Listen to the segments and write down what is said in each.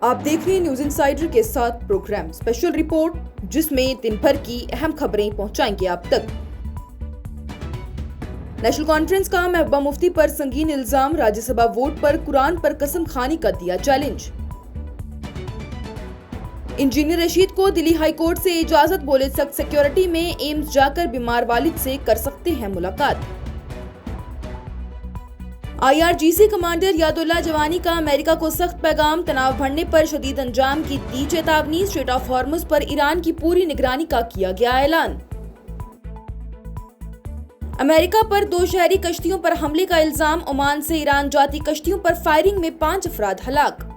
आप देख रहे हैं न्यूज इंसाइडर के साथ प्रोग्राम स्पेशल रिपोर्ट, जिसमें दिन भर की अहम खबरें पहुंचाएंगे आप तक। नेशनल कॉन्फ्रेंस का महबूबा मुफ्ती पर संगीन इल्जाम, राज्यसभा वोट पर कुरान पर कसम खानी का दिया चैलेंज। इंजीनियर रशीद को दिल्ली हाई कोर्ट से इजाजत, बोले सख्त सिक्योरिटी में एम्स जाकर बीमार वालिद से कर सकते हैं मुलाकात। IRGC कमांडर यादुल्ला जवानी का अमेरिका को सख्त पैगाम, तनाव बढ़ने पर शदीद अंजाम की दी चेतावनी। स्ट्रेट ऑफ हॉर्मुज पर ईरान की पूरी निगरानी का किया गया ऐलान। अमेरिका पर 2 शहरी कश्तियों पर हमले का इल्जाम, ओमान से ईरान जाती कश्तियों पर फायरिंग में 5 अफराद हलाक।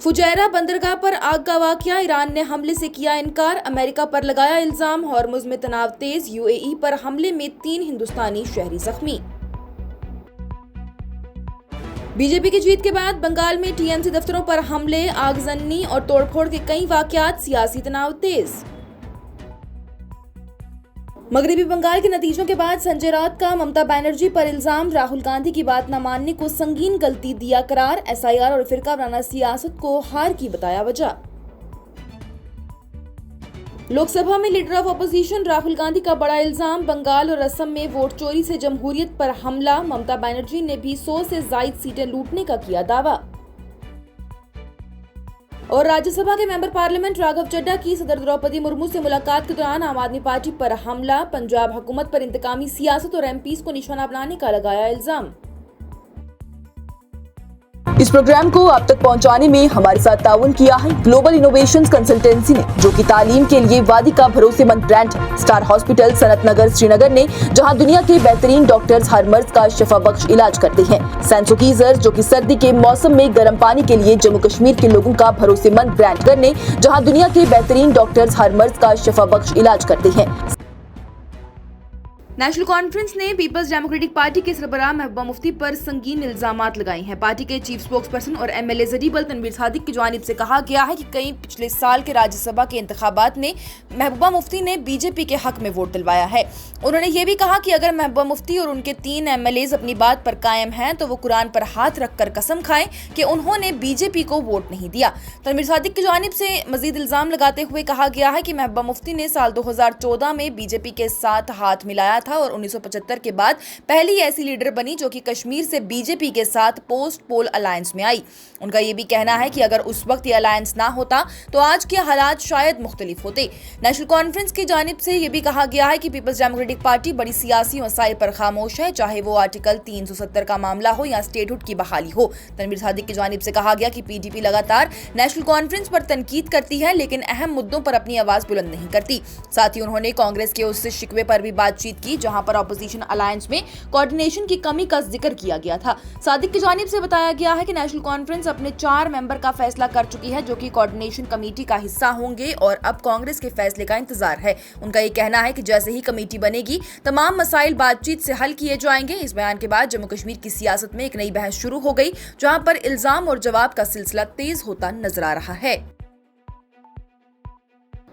फुजैरा बंदरगाह पर आग का वाकया, ईरान ने हमले से किया इनकार, अमेरिका पर लगाया इल्जाम। हॉर्मुज में तनाव तेज, UAE पर हमले में 3 हिंदुस्तानी शहरी जख्मी। बीजेपी की जीत के बाद बंगाल में TMC दफ्तरों पर हमले, आगजनी और तोड़फोड़ के कई वाकयात, सियासी तनाव तेज। मगरबी बंगाल के नतीजों के बाद संजय राउत का ममता बनर्जी पर इल्जाम, राहुल गांधी की बात न मानने को संगीन गलती दिया करार। SIR और फिरका वाराना सियासत को हार की बताया वजह। लोकसभा में leader of opposition Rahul Gandhi का बड़ा इल्जाम, बंगाल और असम में वोट चोरी से जमहूरियत पर हमला। ममता बनर्जी ने भी 100 से ज्यादा सीटें लूटने का किया दावा। और राज्यसभा के मेंबर पार्लियामेंट राघव चड्ढा की सदर द्रौपदी मुर्मू से मुलाकात के दौरान आम आदमी पार्टी पर हमला, पंजाब हुकूमत पर इंतकामी सियासत और MPs को निशाना बनाने का लगाया इल्जाम। इस प्रोग्राम को आप तक पहुंचाने में हमारे साथ ताउन किया है ग्लोबल इनोवेशंस कंसल्टेंसी ने, जो कि तालीम के लिए वादी का भरोसेमंद ब्रांड है। स्टार हॉस्पिटल सनत नगर श्रीनगर ने, जहां दुनिया के बेहतरीन डॉक्टर्स हर मर्ज का शिफा बख्श इलाज करते हैं। सैंसोकीजर, जो कि सर्दी के मौसम में गर्म पानी के लिए जम्मू कश्मीर के लोगों का भरोसेमंद ब्रांड करने, जहां दुनिया के बेहतरीन डॉक्टर्स हर मर्ज का शिफा बख्श इलाज करते हैं। नेशनल कॉन्फ्रेंस ने पीपल्स डेमोक्रेटिक पार्टी के सरबराह महबूबा मुफ्ती पर संगीन इल्जामात लगाए हैं। पार्टी के चीफ स्पोक्सपर्सन और MLA जरीबल तनवीर सादिक की जानिब से कहा गया है कि कई पिछले साल के राज्यसभा के इंतखाबात में महबूबा मुफ्ती ने BJP के हक में वोट दिलवाया है। उन्होंने ये भी कहा कि अगर महबूबा मुफ्ती और उनके 3 MLAs अपनी बात पर कायम हैं तो वो कुरान पर हाथ रखकर कसम खाएं कि उन्होंने BJP को वोट नहीं दिया। तनवीर सादिक की जानिब से मजीद इल्जाम लगाते हुए कहा गया है कि महबूबा मुफ्ती ने साल 2014 में BJP के साथ हाथ मिलाया था और 1975 के बाद पहली ऐसी लीडर बनी जो कि कश्मीर से BJP के साथ पोस्ट पोल अलायंस में आई। उनका ये भी कहना है कि अगर उस वक्त ये अलायंस ना होता तो आज के हालात शायद मुख्तलिफ होते। नेशनल कॉन्फ्रेंस की जानिब से ये भी कहा गया है कि पीपल्स डेमोक्रेटिक पार्टी बड़ी सियासी मसाइल पर खामोश है, चाहे वो आर्टिकल 370 का मामला हो या स्टेटहुड की बहाली हो। तनवीर सादिक की जानिब से कहा गया कि PDP लगातार नेशनल कॉन्फ्रेंस पर तनकीद करती है, लेकिन अहम मुद्दों पर अपनी आवाज बुलंद नहीं करती। साथ ही उन्होंने कांग्रेस के उससे शिकवे पर भी बातचीत की, जहां पर ऑपोजिशन अलायंस में कोऑर्डिनेशन की कमी का जिक्र किया गया था। सादिक की जानिब से बताया गया है कि नेशनल कॉन्फ्रेंस अपने 4 मेंबर का फैसला कर चुकी है, जो कि कोऑर्डिनेशन कमेटी का हिस्सा होंगे और अब कांग्रेस के फैसले का इंतजार है। उनका ये कहना है कि जैसे ही कमेटी बनेगी तमाम मसाइल बातचीत से हल किए जाएंगे। इस बयान के बाद जम्मू कश्मीर की सियासत में एक नई बहस शुरू हो गई, जहां पर इल्जाम और जवाब का सिलसिला तेज होता नजर आ रहा है।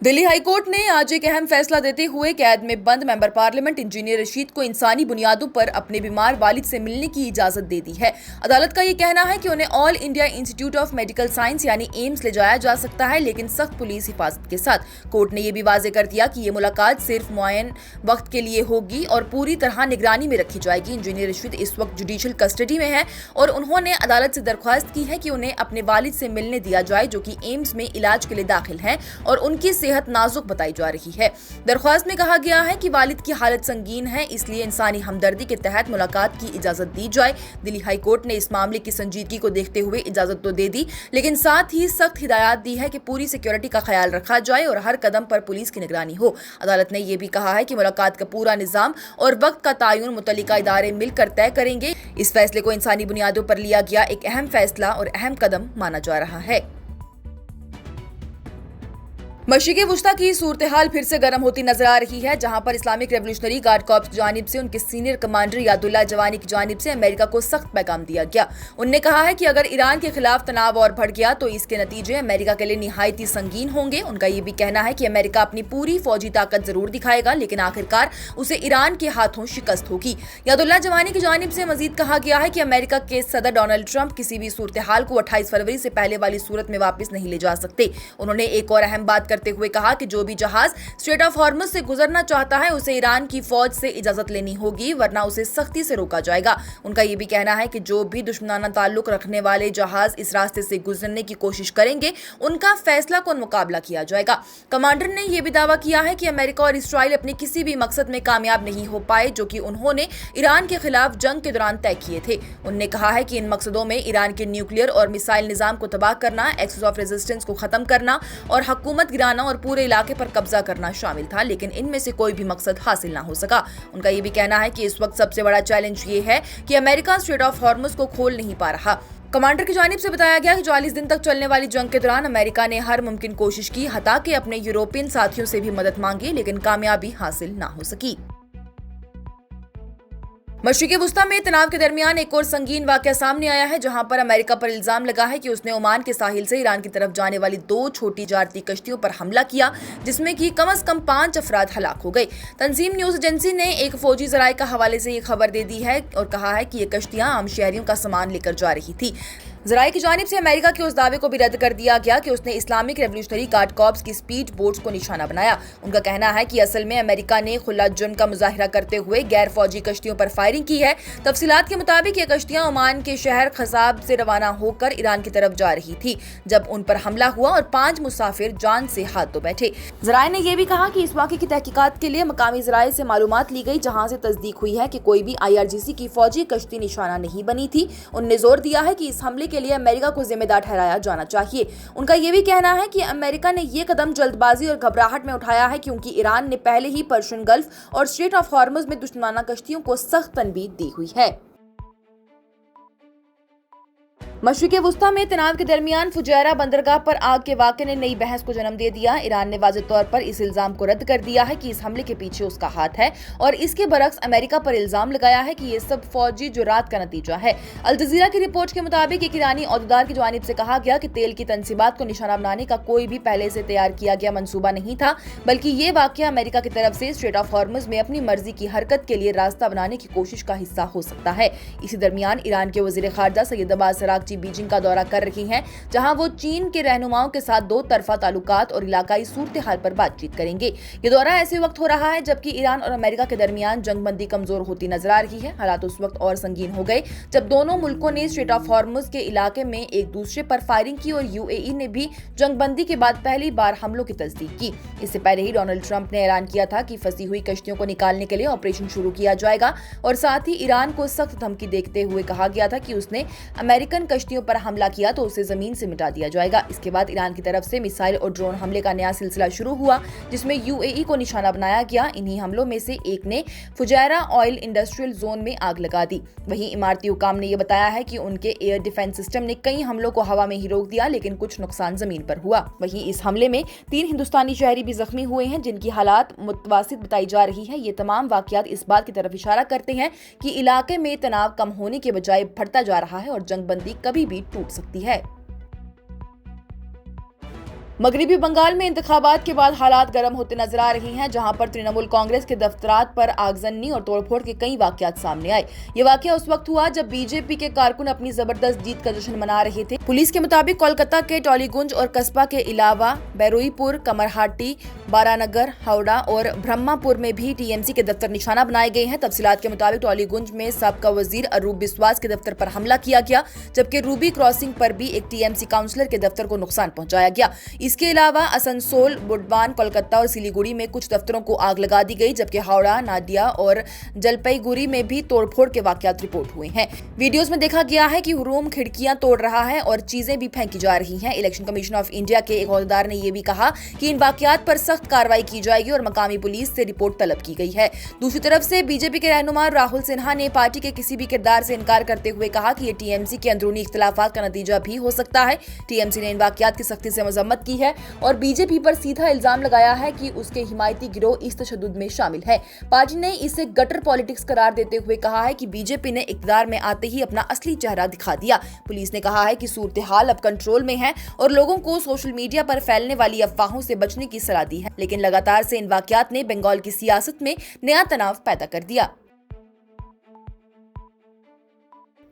दिल्ली हाई कोर्ट ने आज एक अहम फैसला देते हुए कैद में बंद मेंबर पार्लियामेंट इंजीनियर रशीद को इंसानी बुनियादों पर अपने बीमार वालिद से मिलने की इजाजत दे दी है। अदालत का ये कहना है कि उन्हें all India institute of medical science यानी एम्स ले जाया जा सकता है, लेकिन सख्त पुलिस हिफाजत के साथ। कोर्ट ने यह भी वाजे कर दिया कि ये मुलाकात सिर्फ मुअय्यन वक्त के लिए होगी और पूरी तरह निगरानी में रखी जाएगी। इंजीनियर रशीद इस वक्त जुडिशियल कस्टडी में है और उन्होंने अदालत से दरख्वास्त की है कि उन्हें अपने वालिद से मिलने दिया जाए, जो कि एम्स में इलाज के लिए दाखिल हैं और उनकी सेहत नाजुक बताई जा रही है। दरख्वास्त में कहा गया है कि वालिद की हालत संगीन है, इसलिए इंसानी हमदर्दी के तहत मुलाकात की इजाजत दी जाए। दिल्ली हाई कोर्ट ने इस मामले की संजीदगी को देखते हुए इजाजत तो दे दी, लेकिन साथ ही सख्त हिदायत दी है कि पूरी सिक्योरिटी का ख्याल रखा जाए और हर कदम पर पुलिस की निगरानी हो। अदालत ने यह भी कहा है कि मुलाकात का पूरा निजाम और वक्त का तयन मुतल्लिका इदारे मिलकर तय करेंगे। इस फैसले को इंसानी बुनियादों पर लिया गया एक अहम फैसला और अहम कदम माना जा रहा है। मशरिक़ वुस्ता की सूरत हाल फिर से गर्म होती नजर आ रही है, जहां पर इस्लामिक रेवोल्यूशनरी गार्ड कॉर्प्स की जानिब से उनके सीनियर कमांडर यादुल्ला जवानी की जानिब से अमेरिका को सख्त पैगाम दिया गया। उनने कहा है कि अगर ईरान के खिलाफ तनाव और बढ़ गया तो इसके नतीजे अमेरिका के लिए निहायत ही संगीन होंगे। उनका ये भी कहना है कि अमेरिका अपनी पूरी फौजी ताकत जरूर दिखाएगा, लेकिन आखिरकार उसे ईरान के हाथों शिकस्त होगी। यादुल्ला जवानी की जानिब से मजीद कहा गया है कि अमेरिका के सदर डोनाल्ड ट्रंप किसी भी सूरत हाल को 28 फरवरी से पहले वाली सूरत में वापस नहीं ले जा सकते। उन्होंने एक और अहम बात करते हुए कहा कि जो भी जहाज स्ट्रेट ऑफ हॉर्मुज से गुजरना चाहता है उसे ईरान की फौज से इजाजत लेनी होगी, वरना उसे सख्ती से रोका जाएगा। उनका यह भी कहना है कि जो भी दुश्मनाना ताल्लुक रखने वाले जहाज इस रास्ते से गुजरने की कोशिश करेंगे उनका फैसला कौन मुकाबला किया जाएगा। कमांडर ने यह भी दावा किया है कि अमेरिका और इसराइल अपने किसी भी मकसद में कामयाब नहीं हो पाए जो कि उन्होंने ईरान के खिलाफ जंग के दौरान तय किए थे। उन्होंने कहा है कि इन मकसदों में ईरान के न्यूक्लियर और मिसाइल निजाम को तबाह करना, एक्सिस ऑफ रेजिस्टेंस को खत्म करना और हुकूमत गिराना और पूरे इलाके पर कब्जा करना शामिल था, लेकिन इनमें से कोई भी मकसद हासिल ना हो सका। उनका यह भी कहना है कि इस वक्त सबसे बड़ा चैलेंज ये है कि अमेरिका स्ट्रेट ऑफ हॉर्मुज को खोल नहीं पा रहा। कमांडर की जानिब से बताया गया कि 40 दिन तक चलने वाली जंग के दौरान अमेरिका ने हर मुमकिन कोशिश की, हता के अपने यूरोपियन साथियों से भी मदद मांगी, लेकिन कामयाबी हासिल ना हो सकी। मशरिक़ वुस्ता में तनाव के दरमियान एक और संगीन वाकया सामने आया है, जहां पर अमेरिका पर इल्जाम लगा है कि उसने ओमान के साहिल से ईरान की तरफ जाने वाली 2 छोटी जारती कश्तियों पर हमला किया, जिसमें कि कम से कम 5 अफराद हलाक हो गए। तंजीम न्यूज एजेंसी ने एक फौजी जराये का हवाले से ये खबर दे दी है और कहा है कि ये कश्तियां आम शहरियों का सामान लेकर जा रही थी। जराये की जानिब से अमेरिका के उस दावे को भी रद्द कर दिया गया कि उसने इस्लामिक रेवोल्यूशनरी गार्ड कॉर्प्स की स्पीड बोट्स को निशाना बनाया। उनका कहना है कि असल में अमेरिका ने खुला जुर्म का मुजाहिरा करते हुए गैर फौजी कश्तियों पर फायरिंग की है। तफसीलात के मुताबिक ये कश्तियां ओमान के शहर खसाब से रवाना होकर ईरान की तरफ जा रही थी जब उन पर हमला हुआ और 5 मुसाफिर जान से हाथ धो बैठे। जराये ने यह भी कहा कि इस वाक़े की तहकीकात के लिए मकामी जराये से मालूमात ली गई, जहां से तस्दीक हुई है कि कोई भी IRGC की फौजी कश्ती निशाना नहीं बनी थी। उन्होंने जोर दिया है कि इस हमले के लिए अमेरिका को जिम्मेदार ठहराया जाना चाहिए। उनका यह भी कहना है कि अमेरिका ने यह कदम जल्दबाजी और घबराहट में उठाया है क्योंकि ईरान ने पहले ही पर्शियन गल्फ और स्ट्रेट ऑफ हॉर्मुज में दुश्मनाना कश्तियों को सख्त तनबीह दी हुई है। मशरिक़ वुस्ता में तनाव के दरमियान फुजैरा बंदरगाह पर आग के वाक़े ने नई बहस को जन्म दे दिया। ईरान ने वाज़ेह तौर पर इस इल्जाम को रद्द कर दिया है कि इस हमले के पीछे उसका हाथ है और इसके बरक्स अमेरिका पर इल्जाम लगाया है कि ये सब फौजी जुरात का नतीजा है। अल जज़ीरा की रिपोर्ट के मुताबिक एक ईरानी ओहदेदार की जानिब से कहा गया कि तेल की तनसीबात को निशाना बनाने का कोई भी पहले से तैयार किया गया मंसूबा नहीं था, बल्कि ये वाक़या अमेरिका की तरफ से स्ट्रेट ऑफ हॉर्मुज में अपनी मर्जी की हरकत के लिए रास्ता बनाने की कोशिश का हिस्सा हो सकता है। इसी दरमियान ईरान के वज़ीर ख़ारजा सैयद अब्बास अराग़ची बीजिंग का दौरा कर रही हैं, जहां वो चीन के रहनुमाओं के साथ 2 तरफा ताल्लुकात और इलाकाई सूरत हाल पर बातचीत करेंगे। ये दौरा ऐसे वक्त हो रहा है जबकि ईरान और अमेरिका के दरमियान जंगबंदी कमजोर होती नजर आ रही है। हालात उस वक्त और संगीन हो गए जब दोनों मुल्कों ने स्ट्रेट ऑफ हॉर्मुज के इलाके में एक दूसरे पर फायरिंग की और UAE ने भी जंगबंदी के बाद पहली बार हमलों की तस्दीक की। इससे पहले ही डोनाल्ड ट्रंप ने ऐलान किया था कि फंसी हुई कश्तियों को निकालने के लिए ऑपरेशन शुरू किया जाएगा और साथ ही ईरान को सख्त धमकी देते हुए कहा गया था कि उसने अमेरिकन कश्तियों पर हमला किया तो उसे जमीन से मिटा दिया जाएगा। इसके बाद ईरान की तरफ से मिसाइल और ड्रोन हमले का नया सिलसिला शुरू हुआ, जिसमें UAE को निशाना बनाया गया। इन्हीं हमलों में से एक ने फुजैरा ऑयल इंडस्ट्रियल जोन में आग लगा दी। वहीं इमारती हुकाम ने यह बताया है कि उनके एयर डिफेंस सिस्टम ने कई हमलों को हवा में ही रोक दिया, लेकिन कुछ नुकसान जमीन पर हुआ। वहीं इस हमले में 3 हिंदुस्तानी शहरी भी जख्मी हुए हैं, जिनकी हालात मुतवासित बताई जा रही है। ये तमाम वाकयात इस बात की तरफ इशारा करते हैं कि इलाके में तनाव कम होने के बजाय बढ़ता जा रहा है और जंगबंदी कभी भी टूट सकती है। मगरिबी बंगाल में इंतखाबात के बाद हालात गर्म होते नजर आ रही हैं, जहां पर तृणमूल कांग्रेस के दफ्तरात पर आगजनी और तोड़फोड़ के कई वाकयात सामने आए। ये वाकया उस वक्त हुआ जब बीजेपी के कारकुन अपनी जबरदस्त जीत का जश्न मना रहे थे। पुलिस के मुताबिक कोलकाता के टॉलीगंज और कस्बा के अलावा बैरुईपुर, कमरहाटी, बारानगर, हावड़ा और ब्रह्मापुर में भी TMC के दफ्तर निशाना बनाए गए हैं। तफसीलात के मुताबिक टॉलीगंज में साबका वजीर अरूप बिस्वास के दफ्तर पर हमला किया गया, जबकि रूबी क्रॉसिंग पर भी एक TMC काउंसलर के दफ्तर को नुकसान पहुंचाया गया। इसके अलावा असनसोल, बुडवान, कोलकाता और सिलीगुड़ी में कुछ दफ्तरों को आग लगा दी गई, जबकि हावड़ा, नादिया और जलपाईगुड़ी में भी तोड़फोड़ के वाकयात रिपोर्ट हुए हैं। वीडियोस में देखा गया है कि रूम खिड़कियां तोड़ रहा है और चीजें भी फेंकी जा रही हैं। इलेक्शन कमीशन ऑफ इंडिया के एक ओहदेदार ने यह भी कहा कि इन वाकयात पर सख्त कार्रवाई की जाएगी और मकामी पुलिस से रिपोर्ट तलब की गई है। दूसरी तरफ से बीजेपी के रहनुमा राहुल सिन्हा ने पार्टी के किसी भी किरदार से इनकार करते हुए कहा कि ये TMC के अंदरूनी इख्तिलाफात का नतीजा भी हो सकता है। TMC ने इन वाकयात की सख्ती से मजम्मत की की है और बीजेपी पर सीधा इल्जाम लगाया है कि उसके हिमायती गिरोह इस तशद्दुद में शामिल है। पार्टी ने इसे गटर पॉलिटिक्स करार देते हुए कहा है कि बीजेपी ने इक़्तिदार में आते ही अपना असली चेहरा दिखा दिया। पुलिस ने कहा है कि सूरत हाल अब कंट्रोल में है और लोगों को सोशल मीडिया पर फैलने वाली अफवाहों से बचने की सलाह दी है, लेकिन लगातार से इन वाकयात ने बंगाल की सियासत में नया तनाव पैदा कर दिया।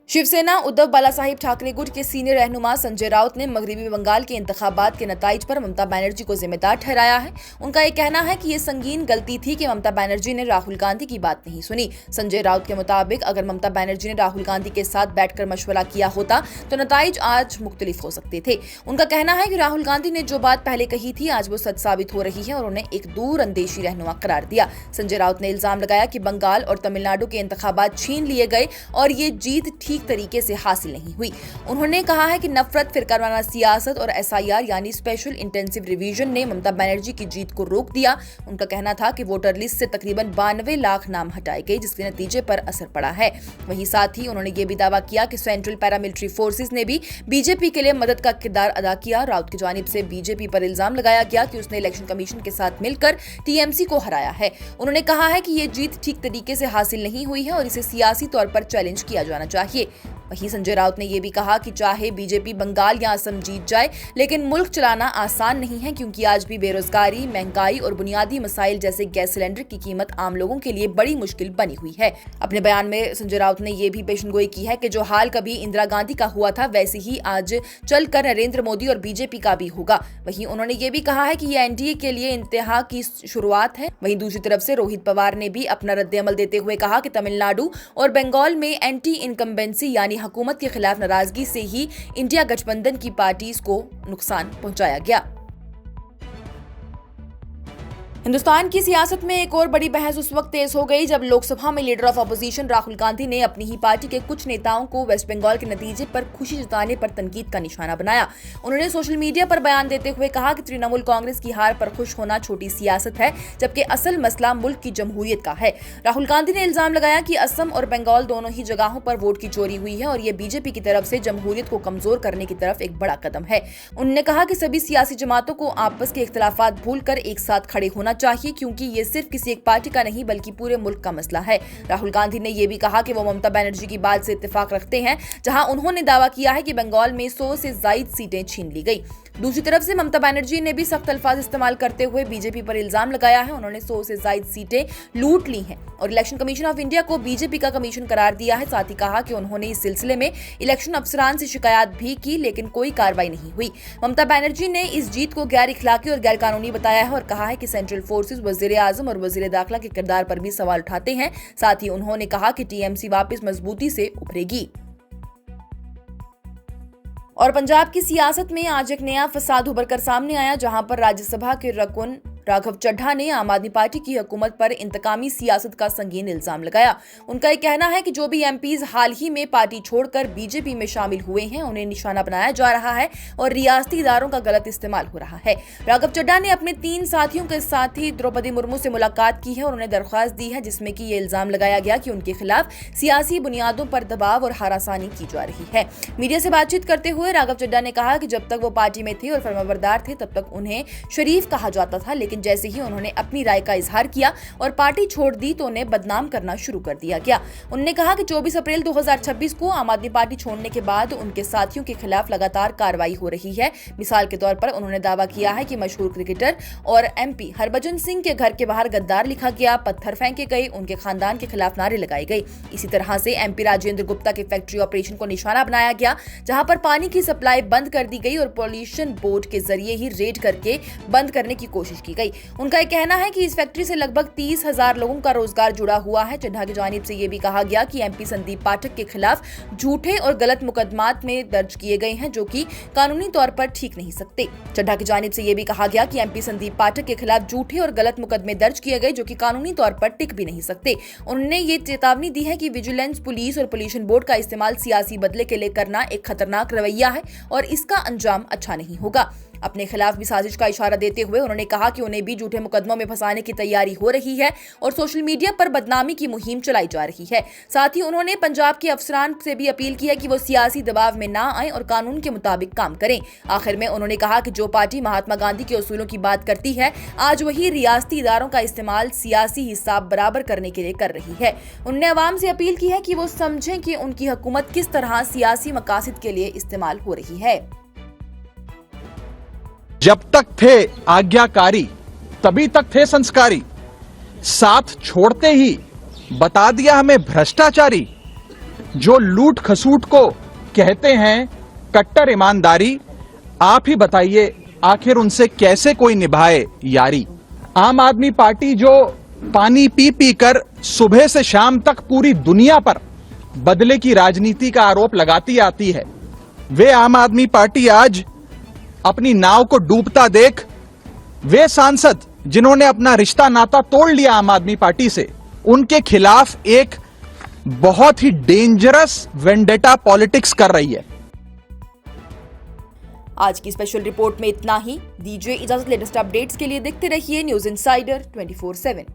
शिवसेना उद्धव बालासाहेब ठाकरे गुट के सीनियर रहनुमा संजय राउत ने मगरबी बंगाल के इंतखाबात के नताइज पर ममता बनर्जी को जिम्मेदार ठहराया है। उनका ये कहना है कि ये संगीन गलती थी कि ममता बनर्जी ने राहुल गांधी की बात नहीं सुनी। संजय राउत के मुताबिक अगर ममता बनर्जी ने राहुल गांधी के साथ बैठकर मशवरा किया होता तो नताइज आज मुख्तलिफ हो सकते थे। उनका कहना है कि राहुल गांधी ने जो बात पहले कही थी आज वो सच साबित हो रही है और उन्हें एक दूरअंदेशी रहनुमा करार दिया। संजय राउत ने इल्जाम लगाया कि बंगाल और तमिलनाडु के इंतखाबात छीन लिए गए और ये जीत ठीक तरीके से हासिल नहीं हुई। उन्होंने कहा है कि नफरत, फिरकावाराना सियासत और SIR यानी स्पेशल इंटेंसिव रिवीजन ने ममता बनर्जी की जीत को रोक दिया। उनका कहना था कि वोटर लिस्ट से तकरीबन 92 लाख नाम हटाए गए, जिसके नतीजे पर असर पड़ा है। वहीं साथ ही उन्होंने ये भी दावा किया कि सेंट्रल पैरामिलिट्री फोर्सेस ने भी बीजेपी के लिए मदद का किरदार अदा किया। राउत की जानिब से बीजेपी पर इल्जाम लगाया गया कि उसने इलेक्शन कमीशन के साथ मिलकर TMC को हराया है। उन्होंने कहा है कि ये जीत ठीक तरीके से हासिल नहीं हुई है और इसे सियासी तौर पर चैलेंज किया जाना चाहिए। वहीं संजय राउत ने यह भी कहा कि चाहे बीजेपी बंगाल या असम जीत जाए, लेकिन मुल्क चलाना आसान नहीं है, क्योंकि आज भी बेरोजगारी, महंगाई और बुनियादी मसाइल जैसे गैस सिलेंडर की कीमत आम लोगों के लिए बड़ी मुश्किल बनी हुई है। अपने बयान में संजय राउत ने यह भी पेशनगोई की है कि जो हाल कभी इंदिरा गांधी का हुआ था वैसे ही आज चलकर नरेंद्र मोदी और बीजेपी का भी होगा। वहीं उन्होंने ये भी कहा है कि यह NDA के लिए इंतहा की शुरुआत है। वहीं दूसरी तरफ से रोहित पवार ने भी अपना रद्द-ए-अमल देते हुए कहा कि तमिलनाडु और बंगाल में एंटी इनकम्बेंसी यानी हुकूमत के खिलाफ नाराजगी से ही इंडिया गठबंधन की पार्टीज को नुकसान पहुंचाया गया। हिंदुस्तान की सियासत में एक और बड़ी बहस उस वक्त तेज हो गई जब लोकसभा में leader of opposition Rahul Gandhi ने अपनी ही पार्टी के कुछ नेताओं को वेस्ट बंगाल के नतीजे पर खुशी जताने पर तनकीद का निशाना बनाया। उन्होंने सोशल मीडिया पर बयान देते हुए कहा कि तृणमूल कांग्रेस की हार पर खुश होना छोटी सियासत है, जबकि असल मसला मुल्क की जमहूरियत का है। राहुल गांधी ने इल्जाम लगाया कि असम और बंगाल दोनों ही जगहों पर वोट की चोरी हुई है और ये बीजेपी की तरफ से जमहूरियत को कमजोर करने की तरफ एक बड़ा कदम है। उन्होंने कहा कि सभी सियासी जमातों को आपस के इख्तिलाफात भूलकर एक साथ खड़े होना चाहिए, क्योंकि ये सिर्फ किसी एक पार्टी का नहीं बल्कि पूरे मुल्क का मसला है। राहुल गांधी ने यह भी कहा कि वो ममता बनर्जी की बात से इत्तेफाक रखते हैं, जहां उन्होंने दावा किया है कि बंगाल में 100 से ज्यादा सीटें छीन ली गई। दूसरी तरफ से ममता बनर्जी ने भी सख्त अल्फाज इस्तेमाल करते हुए बीजेपी पर इल्जाम लगाया है। उन्होंने 100 से ज्यादा सीटें लूट ली हैं और इलेक्शन कमीशन ऑफ इंडिया को बीजेपी का कमीशन करार दिया है। साथ ही कहा कि उन्होंने इस सिलसिले में इलेक्शन अफसरान से शिकायत भी की, लेकिन कोई कार्रवाई नहीं हुई। ममता बनर्जी ने इस जीत को गैर इखलाकी और गैर कानूनी बताया है और कहा है कि सेंट्रल फोर्सेस वजीर आजम और वजीर दाखिला के किरदार पर भी सवाल उठाते हैं। साथ ही उन्होंने कहा कि TMC वापस मजबूती से उभरेगी। और पंजाब की सियासत में आज एक नया फसाद उभर कर सामने आया, जहां पर राज्यसभा के रकुन राघव चड्ढा ने आम आदमी पार्टी की हुकूमत पर इंतकामी सियासत का संगीन इल्जाम लगाया। उनका ये कहना है कि जो भी MPs हाल ही में पार्टी छोड़कर बीजेपी में शामिल हुए हैं उन्हें निशाना बनाया जा रहा है और रियासती इदारों का गलत इस्तेमाल हो रहा है। राघव चड्ढा ने अपने 3 साथियों के साथ ही द्रौपदी मुर्मू से मुलाकात की है और उन्हें दरख्वास्त दी है, जिसमें कि ये इल्जाम लगाया गया कि उनके खिलाफ सियासी बुनियादों पर दबाव और हरासानी की जा रही है। मीडिया से बातचीत करते हुए राघव चड्ढा ने कहा कि जब तक वो पार्टी में थे और फरमाबरदार थे तब तक उन्हें शरीफ कहा जाता था, लेकिन जैसे ही उन्होंने अपनी राय का इजहार किया और पार्टी छोड़ दी तो उन्हें बदनाम करना शुरू कर दिया गया। उन्होंने कहा कि 24 अप्रैल 2026 को आम आदमी पार्टी छोड़ने के बाद उनके साथियों के खिलाफ लगातार कार्रवाई हो रही है। मिसाल के तौर पर उन्होंने दावा किया है कि मशहूर क्रिकेटर और MP हरभजन सिंह के घर के बाहर गद्दार लिखा गया, पत्थर फेंके गए, उनके खानदान के खिलाफ नारे लगाए गए। इसी तरह से MP राजेंद्र गुप्ता के फैक्ट्री ऑपरेशन को निशाना बनाया गया, जहां पर पानी की सप्लाई बंद कर दी गई और पॉल्यूशन बोर्ड के जरिए ही रेड करके बंद करने की कोशिश की गई। उनका यह कहना है कि इस फैक्ट्री से लगभग 30,000 लोगों का रोजगार जुड़ा हुआ है। चड्ढा की जानिब से यह भी कहा गया कि MP संदीप पाठक के खिलाफ झूठे और गलत मुकदमात में दर्ज किए गए हैं, जो कि कानूनी तौर पर ठीक नहीं सकते। चड्ढा की जानिब से यह भी कहा गया कि MP संदीप पाठक के खिलाफ झूठे और गलत मुकदमे दर्ज किए गए, जो कि कानूनी तौर पर टिक भी नहीं सकते। उन्होंने ये चेतावनी दी है कि विजिलेंस, पुलिस और पॉल्यूशन बोर्ड का इस्तेमाल सियासी बदले के लिए करना एक खतरनाक रवैया है और इसका अंजाम अच्छा नहीं होगा। अपने खिलाफ भी साजिश का इशारा देते हुए उन्होंने कहा कि उन्हें भी झूठे मुकदमों में फंसाने की तैयारी हो रही है और सोशल मीडिया पर बदनामी की मुहिम चलाई जा रही है। साथ ही उन्होंने पंजाब के अफसरान से भी अपील की है कि वो सियासी दबाव में ना आए और कानून के मुताबिक काम करें। आखिर में उन्होंने कहा कि जो पार्टी महात्मा गांधी के उसूलों की बात करती है, आज वही रियासती इदारों का इस्तेमाल सियासी हिसाब बराबर करने के लिए कर रही है। उन्होंने अवाम से अपील की है कि वो समझें कि उनकी हुकूमत किस तरह सियासी मकासद के लिए इस्तेमाल हो रही है। जब तक थे आज्ञाकारी तभी तक थे संस्कारी, साथ छोड़ते ही बता दिया हमें भ्रष्टाचारी। जो लूट खसूट को कहते हैं कट्टर ईमानदारी, आप ही बताइए आखिर उनसे कैसे कोई निभाए यारी। आम आदमी पार्टी जो पानी पी पी कर सुबह से शाम तक पूरी दुनिया पर बदले की राजनीति का आरोप लगाती आती है, वे आम आदमी पार्टी आज अपनी नाव को डूबता देख, वे सांसद जिन्होंने अपना रिश्ता नाता तोड़ लिया आम आदमी पार्टी से, उनके खिलाफ एक बहुत ही डेंजरस वेंडेटा पॉलिटिक्स कर रही है। आज की स्पेशल रिपोर्ट में इतना ही। दीजिए इजाजत। लेटेस्ट अपडेट्स के लिए देखते रहिए न्यूज़ इंसाइडर 24/7।